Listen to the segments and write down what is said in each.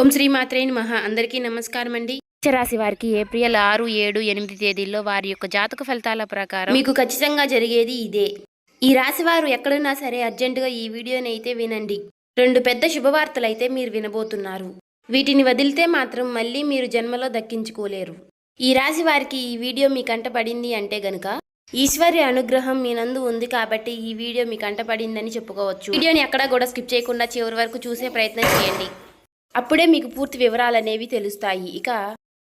ఓం శ్రీ మాత్రే నమః. అందరికీ నమస్కారం అండి. రాశి వారికి ఏప్రిల్ 6, 7, 8 తేదీల్లో వారి యొక్క జాతక ఫలితాల ప్రకారం మీకు ఖచ్చితంగా జరిగేది ఇదే. ఈ రాశి వారు ఎక్కడున్నా సరే అర్జెంటుగా ఈ వీడియోని అయితే వినండి. 2 పెద్ద శుభవార్తలు అయితే మీరు వినబోతున్నారు. వీటిని వదిలితే మాత్రం మళ్ళీ మీరు జన్మలో దక్కించుకోలేరు. ఈ రాశి వారికి ఈ వీడియో మీ కంట పడింది అంటే గనుక ఈశ్వర్య అనుగ్రహం మీ నందు ఉంది కాబట్టి ఈ వీడియో మీ కంట పడిందని చెప్పుకోవచ్చు. వీడియోని ఎక్కడా కూడా స్కిప్ చేయకుండా చివరి వరకు చూసే ప్రయత్నం చేయండి. అప్పుడే మీకు పూర్తి వివరాలు అనేవి తెలుస్తాయి. ఇక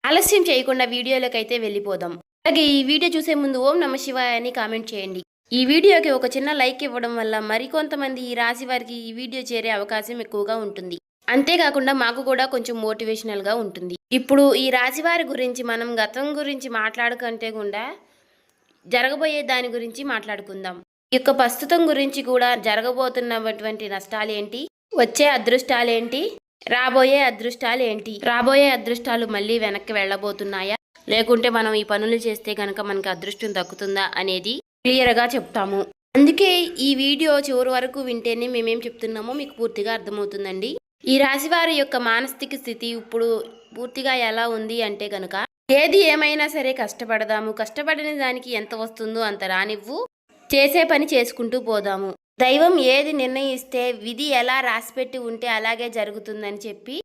ఆలస్యం చేయకుండా వీడియోలోకి అయితే వెళ్ళిపోదాం. అలాగే ఈ వీడియో చూసే ముందు ఓం నమ శివాయ అని కామెంట్ చేయండి. ఈ వీడియోకి ఒక చిన్న లైక్ ఇవ్వడం వల్ల మరికొంతమంది ఈ రాశి వారికి ఈ వీడియో చేరే అవకాశం ఎక్కువగా ఉంటుంది. అంతేకాకుండా మాకు కూడా కొంచెం మోటివేషనల్గా ఉంటుంది. ఇప్పుడు ఈ రాశి వారి గురించి మనం గతం గురించి మాట్లాడుకుంటే కూడా జరగబోయే దాని గురించి మాట్లాడుకుందాం. ఈ యొక్క ప్రస్తుతం గురించి కూడా జరగబోతున్నటువంటి నష్టాలేంటి, వచ్చే అదృష్టాలేంటి, రాబోయే అదృష్టాలు ఏంటి, రాబోయే అదృష్టాలు మళ్ళీ వెనక్కి వెళ్ళబోతున్నాయా, లేకుంటే మనం ఈ పనులు చేస్తే కనుక మనకి అదృష్టం దక్కుతుందా అనేది క్లియర్గా చెప్తాము. అందుకే ఈ వీడియో చివరి వరకు వింటేనే మేమేం చెప్తున్నామో మీకు పూర్తిగా అర్థమవుతుందండి. ఈ రాశి వారి యొక్క మానసిక స్థితి ఇప్పుడు పూర్తిగా ఎలా ఉంది అంటే కనుక ఏది ఏమైనా సరే కష్టపడదాము, కష్టపడిన దానికి ఎంత వస్తుందో అంత రానివ్వు, చేసే పని చేసుకుంటూ పోదాము, దైవం ఏది నిర్ణయిస్తే విధి ఎలా రాసిపెట్టి ఉంటే అలాగే జరుగుతుందని చెప్పి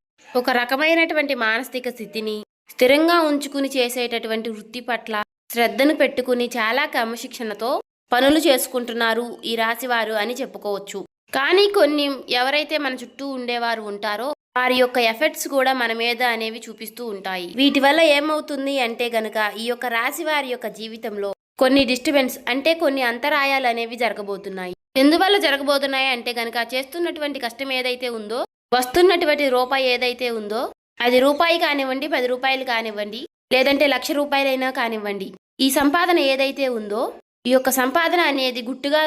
ఒక రకమైనటువంటి మానసిక స్థితిని స్థిరంగా ఉంచుకుని చేసేటటువంటి వృత్తి పట్ల శ్రద్ధను పెట్టుకుని చాలా క్రమశిక్షణతో పనులు చేసుకుంటున్నారు ఈ రాశివారు అని చెప్పుకోవచ్చు. కానీ కొన్ని ఎవరైతే మన చుట్టూ ఉండేవారు ఉంటారో వారి యొక్క ఎఫెక్ట్స్ కూడా మన మీద అనేవి చూపిస్తూ ఉంటాయి. వీటి వల్ల ఏమవుతుంది అంటే గనక ఈ యొక్క రాశి వారి యొక్క జీవితంలో కొన్ని డిస్టర్బెన్స్ అంటే కొన్ని అంతరాయాలు అనేవి జరగబోతున్నాయి. ఎందువల్ల జరగబోతున్నాయి అంటే గనక చేస్తున్నటువంటి కష్టం ఏదైతే ఉందో, వస్తున్నటువంటి రూపాయి ఏదైతే ఉందో, అది రూపాయి కానివ్వండి, 10 రూపాయలు కానివ్వండి, లేదంటే 1,00,000 రూపాయలైనా కానివ్వండి, ఈ సంపాదన ఏదైతే ఉందో ఈ యొక్క సంపాదన అనేది గుట్టుగా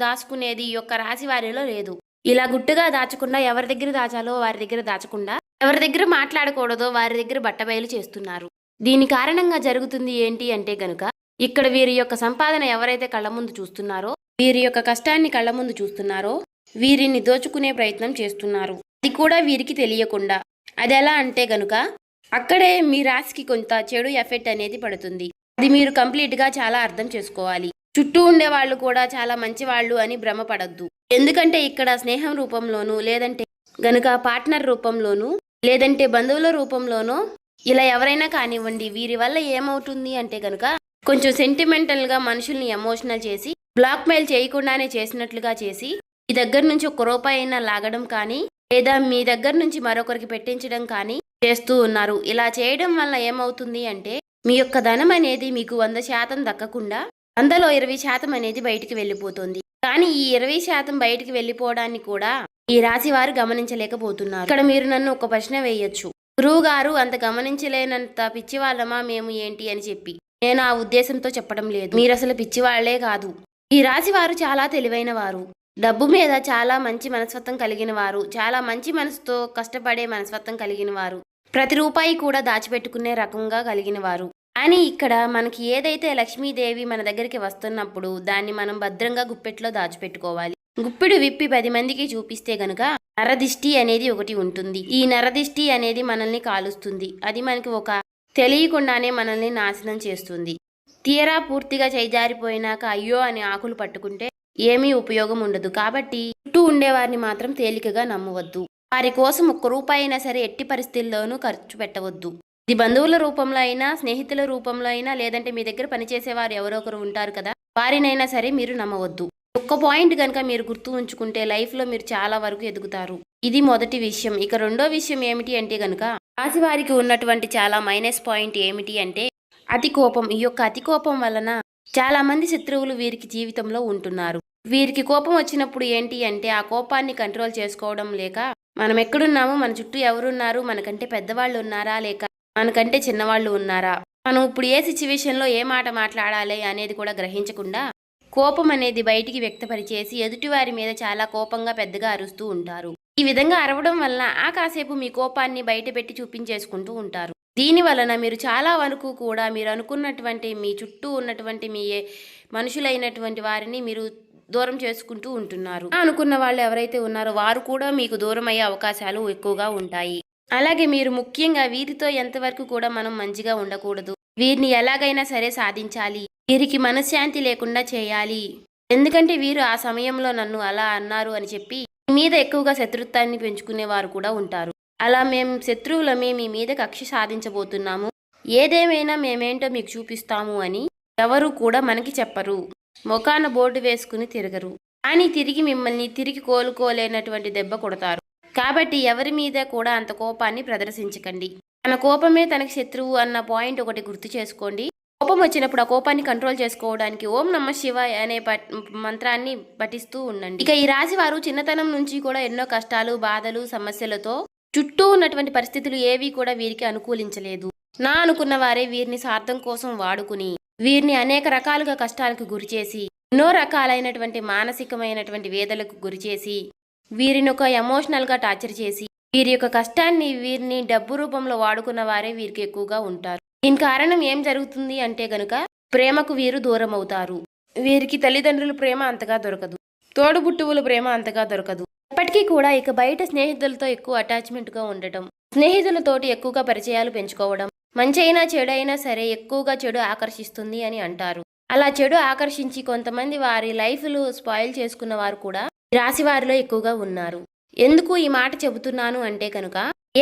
దాచుకునేది ఈ యొక్క రాశి వారిలో లేదు. ఇలా గుట్టుగా దాచకుండా ఎవరి దగ్గర దాచాలో వారి దగ్గర దాచకుండా, ఎవరి దగ్గర మాట్లాడకూడదో వారి దగ్గర బట్టబయలు చేస్తున్నారు. దీని కారణంగా జరుగుతుంది ఏంటి అంటే గనుక ఇక్కడ వీరి యొక్క సంపాదన ఎవరైతే కళ్ళ ముందు చూస్తున్నారో, వీరి యొక్క కష్టాన్ని కళ్ళ ముందు చూస్తున్నారో వీరిని దోచుకునే ప్రయత్నం చేస్తున్నారు. అది కూడా వీరికి తెలియకుండా. అది ఎలా అంటే గనుక అక్కడే మీ రాశికి కొంత చెడు ఎఫెక్ట్ అనేది పడుతుంది. అది మీరు కంప్లీట్గా చాలా అర్థం చేసుకోవాలి. చుట్టూ ఉండే వాళ్ళు కూడా చాలా మంచి వాళ్ళు అని భ్రమపడద్దు. ఎందుకంటే ఇక్కడ స్నేహం రూపంలోనూ, లేదంటే గనుక పార్ట్నర్ రూపంలోనూ, లేదంటే బంధువుల రూపంలోనూ ఇలా ఎవరైనా కానివ్వండి, వీరి వల్ల ఏమవుతుంది అంటే గనుక కొంచెం సెంటిమెంటల్గా మనుషుల్ని ఎమోషనల్ చేసి బ్లాక్మెయిల్ చేయకుండానే చేసినట్లుగా చేసి మీ దగ్గర నుంచి 1 రూపాయి అయినా లాగడం కానీ, లేదా మీ దగ్గర నుంచి మరొకరికి పెట్టించడం కానీ చేస్తూ ఉన్నారు. ఇలా చేయడం వల్ల ఏమవుతుంది అంటే మీ యొక్క ధనం అనేది మీకు 100% దక్కకుండా 100లో 20% అనేది బయటికి వెళ్ళిపోతుంది. కానీ ఈ 20% బయటికి వెళ్ళిపోవడాన్ని కూడా ఈ రాశి వారు గమనించలేకపోతున్నారు. ఇక్కడ మీరు నన్ను ఒక ప్రశ్న వేయొచ్చు, గురువు గారు అంత గమనించలేనంత పిచ్చివాళ్ళమా మేము ఏంటి అని చెప్పి. నేను ఆ ఉద్దేశంతో చెప్పడం లేదు. మీరు అసలు పిచ్చివాళ్లే కాదు. ఈ రాశి వారు చాలా తెలివైన వారు, డబ్బు మీద చాలా మంచి మనస్తత్వం కలిగిన వారు, చాలా మంచి మనసుతో కష్టపడే మనస్తత్వం కలిగిన వారు, ప్రతి రూపాయి కూడా దాచిపెట్టుకునే రకంగా కలిగిన వారు. కానీ ఇక్కడ మనకి ఏదైతే లక్ష్మీదేవి మన దగ్గరికి వస్తున్నప్పుడు దాన్ని మనం భద్రంగా గుప్పెట్లో దాచిపెట్టుకోవాలి. గుప్పెడు విప్పి 10 మందికి చూపిస్తే గనుక నరదిష్టి అనేది ఒకటి ఉంటుంది. ఈ నరదిష్టి అనేది మనల్ని కాలుస్తుంది. అది మనకి ఒక తెలియకుండానే మనల్ని నాశనం చేస్తుంది. తీరా పూర్తిగా చేజారిపోయినాక అయ్యో అని ఆకులు పట్టుకుంటే ఏమీ ఉపయోగం ఉండదు. కాబట్టి చుట్టూ ఉండేవారిని మాత్రం తేలికగా నమ్మవద్దు. వారి కోసం 1 రూపాయి అయినా సరే ఎట్టి పరిస్థితుల్లోనూ ఖర్చు పెట్టవద్దు. ఇది బంధువుల రూపంలో అయినా, స్నేహితుల రూపంలో అయినా, లేదంటే మీ దగ్గర పనిచేసేవారు ఎవరో ఒకరు ఉంటారు కదా, వారినైనా సరే మీరు నమ్మవద్దు. ఒక్క పాయింట్ కనుక మీరు గుర్తు ఉంచుకుంటే లైఫ్లో మీరు చాలా వరకు ఎదుగుతారు. ఇది మొదటి విషయం. ఇక రెండో విషయం ఏమిటి అంటే గనుక రాశి వారికి ఉన్నటువంటి చాలా మైనస్ పాయింట్ ఏమిటి అంటే అతి కోపం. ఈ యొక్క అతి కోపం వలన చాలా మంది శత్రువులు వీరికి జీవితంలో ఉంటున్నారు. వీరికి కోపం వచ్చినప్పుడు ఏంటి అంటే ఆ కోపాన్ని కంట్రోల్ చేసుకోవడం లేక మనం ఎక్కడున్నాము, మన చుట్టూ ఎవరున్నారు, మనకంటే పెద్దవాళ్ళు ఉన్నారా లేక మనకంటే చిన్నవాళ్ళు ఉన్నారా, మనం ఇప్పుడు ఏ సిచ్యువేషన్లో ఏ మాట మాట్లాడాలి అనేది కూడా గ్రహించకుండా కోపం అనేది బయటికి వ్యక్తపరిచేసి ఎదుటివారి మీద చాలా కోపంగా పెద్దగా అరుస్తూ ఉంటారు. ఈ విధంగా అరవడం వలన ఆ కాసేపు మీ కోపాన్ని బయట పెట్టి చూపించేసుకుంటూ ఉంటారు. దీని వలన మీరు చాలా వరకు కూడా మీరు అనుకున్నటువంటి మీ చుట్టూ ఉన్నటువంటి మీ మనుషులైనటువంటి వారిని మీరు దూరం చేసుకుంటూ ఉంటున్నారు. అనుకున్న వాళ్ళు ఎవరైతే ఉన్నారో వారు కూడా మీకు దూరం అయ్యే అవకాశాలు ఎక్కువగా ఉంటాయి. అలాగే మీరు ముఖ్యంగా వీరితో ఎంతవరకు కూడా మనం మంచిగా ఉండకూడదు. వీరిని ఎలాగైనా సరే సాధించాలి, వీరికి మనశ్శాంతి లేకుండా చేయాలి. ఎందుకంటే వీరు ఆ సమయంలో నన్ను అలా అన్నారు అని చెప్పి మీ మీద ఎక్కువగా శత్రుత్వాన్ని పెంచుకునేవారు కూడా ఉంటారు. అలా మేము శత్రువులమే మీ మీద కక్ష సాధించబోతున్నాము, ఏదేమైనా మేమేంటో మీకు చూపిస్తాము అని ఎవరు కూడా మనకి చెప్పరు. మొఖాన బోర్డు వేసుకుని తిరగరు, కానీ తిరిగి మిమ్మల్ని తిరిగి కోలుకోలేనటువంటి దెబ్బ కొడతారు. కాబట్టి ఎవరి మీద కూడా అంత కోపాన్ని ప్రదర్శించకండి. తన కోపమే తనకి శత్రువు అన్న పాయింట్ ఒకటి గుర్తు చేసుకోండి. కోపం వచ్చినప్పుడు ఆ కోపాన్ని కంట్రోల్ చేసుకోవడానికి ఓం నమః శివాయ అనే మంత్రాన్ని పఠిస్తూ ఉండండి. ఇక ఈ రాశి వారు చిన్నతనం నుంచి కూడా ఎన్నో కష్టాలు, బాధలు, సమస్యలతో చుట్టూ ఉన్నటువంటి పరిస్థితులు ఏవి కూడా వీరికి అనుకూలించలేదు. నా అనుకున్న వారే వీరిని స్వార్థం కోసం వాడుకుని వీరిని అనేక రకాలుగా కష్టాలకు గురిచేసి, ఎన్నో రకాలైనటువంటి మానసికమైనటువంటి వేదలకు గురిచేసి, వీరిని ఒక ఎమోషనల్గా టార్చర్ చేసి, వీరి యొక్క కష్టాన్ని వీరిని డబ్బు రూపంలో వాడుకున్న వారే వీరికి ఎక్కువగా ఉంటారు. దీని కారణం ఏం జరుగుతుంది అంటే గనుక ప్రేమకు వీరు దూరం అవుతారు. వీరికి తల్లిదండ్రుల ప్రేమ అంతగా దొరకదు, తోడుబుట్టువుల ప్రేమ అంతగా దొరకదు. ఇప్పటికీ కూడా ఇక బయట స్నేహితులతో ఎక్కువ అటాచ్మెంట్గా ఉండటం, స్నేహితులతోటి ఎక్కువగా పరిచయాలు పెంచుకోవడం, మంచి అయినా చెడు అయినా సరే ఎక్కువగా చెడు ఆకర్షిస్తుంది అని అంటారు. అలా చెడు ఆకర్షించి కొంతమంది వారి లైఫ్లు స్పాయిల్ చేసుకున్న వారు కూడా రాశి వారిలో ఎక్కువగా ఉన్నారు. ఎందుకు ఈ మాట చెబుతున్నాను అంటే కనుక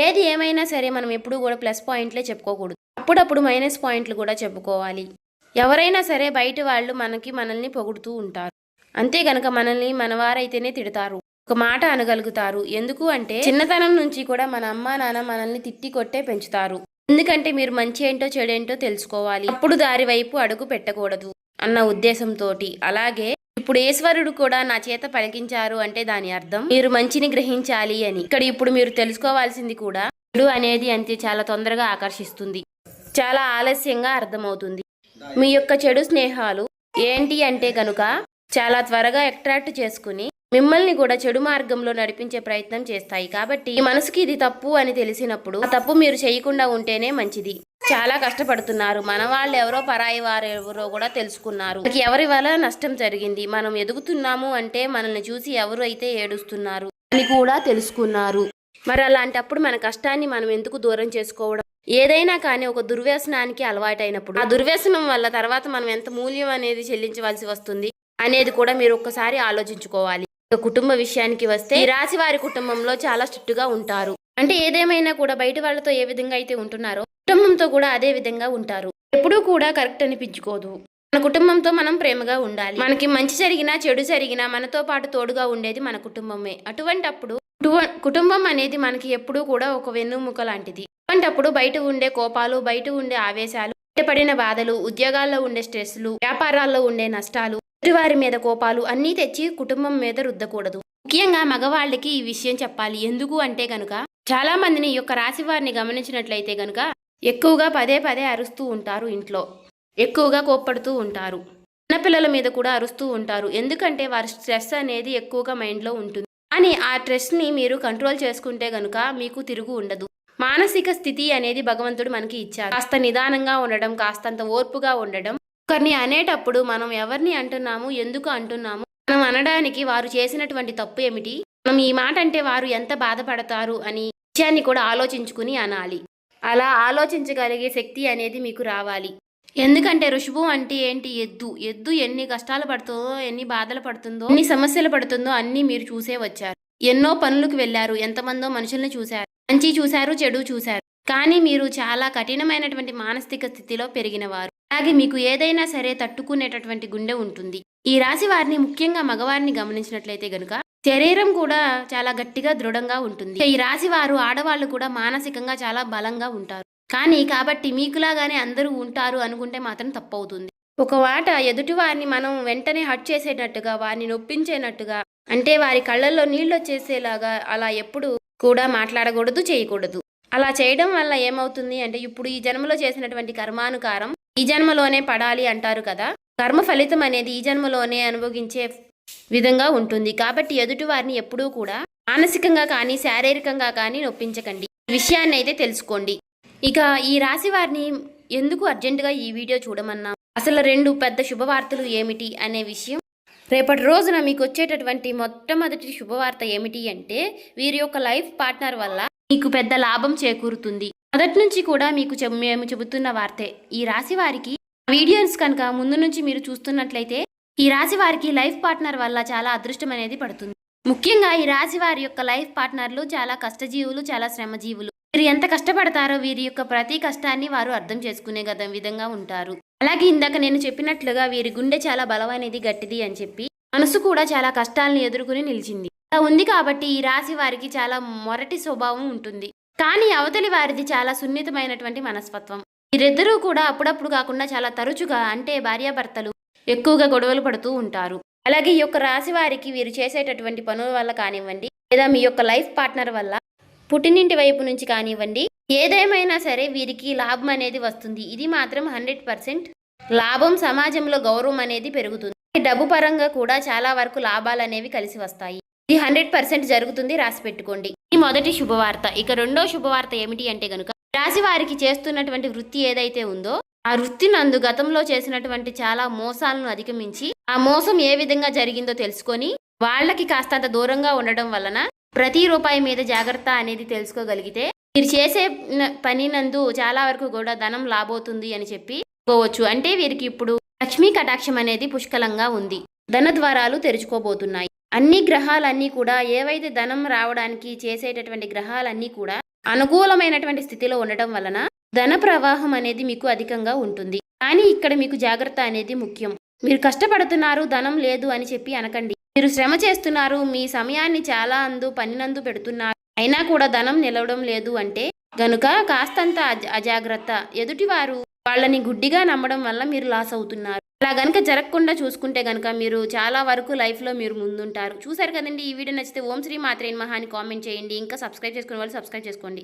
ఏది ఏమైనా సరే మనం ఎప్పుడూ కూడా ప్లస్ పాయింట్లే చెప్పుకోకూడదు, అప్పుడప్పుడు మైనస్ పాయింట్లు కూడా చెప్పుకోవాలి. ఎవరైనా సరే బయట వాళ్ళు మనల్ని పొగుడుతూ ఉంటారు, అంతే గనక మనల్ని మనవారైతేనే తిడతారు, ఒక మాట అనగలుగుతారు. ఎందుకు అంటే చిన్నతనం నుంచి కూడా మన అమ్మా నాన్న మనల్ని తిట్టి కొట్టే పెంచుతారు. ఎందుకంటే మీరు మంచి ఏంటో చెడేంటో తెలుసుకోవాలి, అప్పుడు దారి వైపు అడుగు పెట్టకూడదు అన్న ఉద్దేశంతో. అలాగే ఇప్పుడు ఈశ్వరుడు కూడా నా చేత పలికించారు అంటే దాని అర్థం మీరు మంచిని గ్రహించాలి అని. ఇక్కడ ఇప్పుడు మీరు తెలుసుకోవాల్సింది కూడా చెడు అనేది అంతే చాలా తొందరగా ఆకర్షిస్తుంది, చాలా ఆలస్యంగా అర్థమవుతుంది. మీ యొక్క చెడు స్నేహాలు ఏంటి అంటే కనుక చాలా త్వరగా అట్రాక్ట్ చేసుకుని మిమ్మల్ని కూడా చెడు మార్గంలో నడిపించే ప్రయత్నం చేస్తాయి. కాబట్టి మనసుకి ఇది తప్పు అని తెలిసినప్పుడు ఆ తప్పు మీరు చేయకుండా ఉంటేనే మంచిది. చాలా కష్టపడుతున్నారు, మన వాళ్ళు ఎవరో పరాయి వారు ఎవరో కూడా తెలుసుకున్నారు, ఎవరి వల్ల నష్టం జరిగింది, మనం ఎదుగుతున్నాము అంటే మనల్ని చూసి ఎవరు అయితే ఏడుస్తున్నారు అని కూడా తెలుసుకున్నారు. మరి అలాంటప్పుడు మన కష్టాన్ని మనం ఎందుకు దూరం చేసుకోవడం? ఏదైనా కానీ ఒక దుర్వ్యసనానికి అలవాటైనప్పుడు ఆ దుర్వ్యసనం వల్ల తర్వాత మనం ఎంత మూల్యం అనేది చెల్లించవలసి వస్తుంది అనేది కూడా మీరు ఒక్కసారి ఆలోచించుకోవాలి. కుటుంబ విషయానికి వస్తే ఈ రాశి వారి కుటుంబంలో చాలా స్ట్రిక్ట్ గా ఉంటారు. అంటే ఏదేమైనా కూడా బయట వాళ్ళతో ఏ విధంగా అయితే ఉంటున్నారో కుటుంబంతో కూడా అదే విధంగా ఉంటారు. ఎప్పుడూ కూడా కరెక్ట్ అనిపించుకోదు. మన కుటుంబంతో మనం ప్రేమగా ఉండాలి. మనకి మంచి జరిగినా చెడు జరిగినా మనతో పాటు తోడుగా ఉండేది మన కుటుంబమే. అటువంటప్పుడు కుటుంబం అనేది మనకి ఎప్పుడూ కూడా ఒక వెన్నుముక లాంటిది. అటువంటప్పుడు బయట ఉండే కోపాలు, బయట ఉండే ఆవేశాలు, బయటపడిన బాధలు, ఉద్యోగాల్లో ఉండే స్ట్రెస్లు, వ్యాపారాల్లో ఉండే నష్టాలు, వారి మీద కోపాలు అన్నీ తెచ్చి కుటుంబం మీద రుద్దకూడదు. ముఖ్యంగా మగవాళ్ళకి ఈ విషయం చెప్పాలి. ఎందుకు అంటే గనుక చాలా మందిని ఈ యొక్క రాశి వారిని గమనించినట్లయితే గనుక ఎక్కువగా పదే పదే అరుస్తూ ఉంటారు, ఇంట్లో ఎక్కువగా కోప్పడుతూ ఉంటారు, చిన్నపిల్లల మీద కూడా అరుస్తూ ఉంటారు. ఎందుకంటే వారి స్ట్రెస్ అనేది ఎక్కువగా మైండ్లో ఉంటుంది. కానీ ఆ స్ట్రెస్ని మీరు కంట్రోల్ చేసుకుంటే గనుక మీకు తిరుగు ఉండదు. మానసిక స్థితి అనేది భగవంతుడు మనకి ఇచ్చారు. కాస్త నిదానంగా ఉండడం, కాస్తంత ఓర్పుగా ఉండడం. ఒకరిని అనేటప్పుడు మనం ఎవరిని అంటున్నాము, ఎందుకు అంటున్నాము, మనం అనడానికి వారు చేసినటువంటి తప్పు ఏమిటి, మనం ఈ మాట అంటే వారు ఎంత బాధపడతారు అని విషయాన్ని కూడా ఆలోచించుకుని అనాలి. అలా ఆలోచించగలిగే శక్తి అనేది మీకు రావాలి. ఎందుకంటే ఋషభం అంటే ఏంటి? ఎద్దు ఎన్ని కష్టాలు పడుతుందో, ఎన్ని బాధలు పడుతుందో, ఎన్ని సమస్యలు పడుతుందో అన్నీ మీరు చూసే వచ్చారు. ఎన్నో పనులకు వెళ్ళారు, ఎంతమందో మనుషుల్ని చూశారు, మంచి చూశారు, చెడు చూశారు. కానీ మీరు చాలా కఠినమైనటువంటి మానసిక స్థితిలో పెరిగినవారు. అలాగే మీకు ఏదైనా సరే తట్టుకునేటటువంటి గుండె ఉంటుంది. ఈ రాశి వారిని ముఖ్యంగా మగవారిని గమనించినట్లయితే గనుక శరీరం కూడా చాలా గట్టిగా దృఢంగా ఉంటుంది. ఈ రాశి వారు ఆడవాళ్ళు కూడా మానసికంగా చాలా బలంగా ఉంటారు. కానీ కాబట్టి మీకులాగానే అందరూ ఉంటారు అనుకుంటే మాత్రం తప్పవుతుంది. ఒక మాట ఎదుటి వారిని మనం వెంటనే హర్ట్ చేసేటట్టుగా, వారిని నొప్పించేటట్టుగా, అంటే వారి కళ్ళల్లో నీళ్ళు వచ్చేసేలాగా అలా ఎప్పుడు కూడా మాట్లాడకూడదు, చేయకూడదు. అలా చేయడం వల్ల ఏమవుతుంది అంటే ఇప్పుడు ఈ జన్మలో చేసినటువంటి కర్మానుకారం ఈ జన్మలోనే పడాలి అంటారు కదా. కర్మ ఫలితం అనేది ఈ జన్మలోనే అనుభవించే విధంగా ఉంటుంది. కాబట్టి ఎదుటి వారిని ఎప్పుడూ కూడా మానసికంగా కానీ శారీరకంగా కానీ నొప్పించకండి. ఈ విషయాన్ని అయితే తెలుసుకోండి. ఇక ఈ రాశి వారిని ఎందుకు అర్జెంటుగా ఈ వీడియో చూడమన్నా, అసలు 2 పెద్ద శుభవార్తలు ఏమిటి అనే విషయం, రేపటి రోజున మీకు వచ్చేటటువంటి మొట్టమొదటి శుభవార్త ఏమిటి అంటే వీరి యొక్క లైఫ్ పార్ట్నర్ వల్ల మీకు పెద్ద లాభం చేకూరుతుంది. మొదటి నుంచి కూడా మీకు మేము చెబుతున్న వార్తే. ఈ రాశి వారికి వీడియోస్ కనుక ముందు నుంచి మీరు చూస్తున్నట్లయితే ఈ రాశి వారికి లైఫ్ పార్ట్నర్ వల్ల చాలా అదృష్టం అనేది పడుతుంది. ముఖ్యంగా ఈ రాశి వారి యొక్క లైఫ్ పార్ట్నర్లు చాలా కష్టజీవులు, చాలా శ్రమజీవులు. వీరు ఎంత కష్టపడతారో వీరి యొక్క ప్రతి కష్టాన్ని వారు అర్థం చేసుకునే విధంగా ఉంటారు. అలాగే ఇందాక నేను చెప్పినట్లుగా వీరి గుండె చాలా బలమైనది, గట్టిది అని చెప్పి మనసు కూడా చాలా కష్టాలను ఎదుర్కొని నిలిచింది. అలా ఉంది కాబట్టి ఈ రాశి వారికి చాలా మొరటి స్వభావం ఉంటుంది. కానీ అవతలి వారిది చాలా సున్నితమైనటువంటి మనస్తత్వం. వీరిద్దరూ కూడా అప్పుడప్పుడు కాకుండా చాలా తరచుగా, అంటే భార్యాభర్తలు ఎక్కువగా గొడవలు పడుతూ ఉంటారు. అలాగే ఈ యొక్క రాశి వారికి వీరు చేసేటటువంటి పనుల వల్ల కానివ్వండి, లేదా మీ యొక్క లైఫ్ పార్ట్నర్ వల్ల పుట్టినింటి వైపు నుంచి కానివ్వండి, ఏదేమైనా సరే వీరికి లాభం అనేది వస్తుంది. ఇది మాత్రం 100% లాభం. సమాజంలో గౌరవం అనేది పెరుగుతుంది. డబ్బు పరంగా కూడా చాలా వరకు లాభాలు అనేవి కలిసి వస్తాయి. ఇది 100% జరుగుతుంది, రాసి పెట్టుకోండి. ఈ మొదటి శుభవార్త. ఇక రెండో శుభవార్త ఏమిటి అంటే గనుక, రాశి వారికి చేస్తున్నటువంటి వృత్తి ఏదైతే ఉందో ఆ వృత్తి నందు గతంలో చేసినటువంటి చాలా మోసాలను అధిగమించి ఆ మోసం ఏ విధంగా జరిగిందో తెలుసుకొని వాళ్ళకి కాస్తంత దూరంగా ఉండడం వలన ప్రతి రూపాయి మీద జాగ్రత్త అనేది తెలుసుకోగలిగితే మీరు చేసే పని నందు చాలా వరకు కూడా ధనం లాభవుతుంది అని చెప్పుకోవచ్చు. అంటే వీరికి ఇప్పుడు లక్ష్మీ కటాక్షం అనేది పుష్కలంగా ఉంది. ధన ద్వారాలు తెరుచుకోబోతున్నాయి. అన్ని గ్రహాలన్నీ కూడా ఏవైతే ధనం రావడానికి చేసేటటువంటి గ్రహాలన్నీ కూడా అనుకూలమైనటువంటి స్థితిలో ఉండటం వలన ధన ప్రవాహం అనేది మీకు అధికంగా ఉంటుంది. కానీ ఇక్కడ మీకు జాగ్రత్త అనేది ముఖ్యం. మీరు కష్టపడుతున్నారు, ధనం లేదు అని చెప్పి అనకండి. మీరు శ్రమ చేస్తున్నారు, మీ సమయాన్ని చాలా పనినందు పెడుతున్నారు, అయినా కూడా ధనం నిలవడం లేదు అంటే గనుక కాస్తంత అజాగ్రత్త. ఎదుటివారు వాళ్ళని గుడ్డిగా నమ్మడం వల్ల మీరు లాస్ అవుతున్నారు. అలా గనుక జరగకుండా చూసుకుంటే గనుక మీరు చాలా వరకు లైఫ్లో మీరు ముందుంటారు. చూసారు కదండి. ఈ వీడియో నచ్చితే ఓం శ్రీ మాత్రే నమః అని కామెంట్ చేయండి. ఇంకా సబ్స్క్రైబ్ చేసుకునే వాళ్ళు సబ్స్క్రైబ్ చేసుకోండి.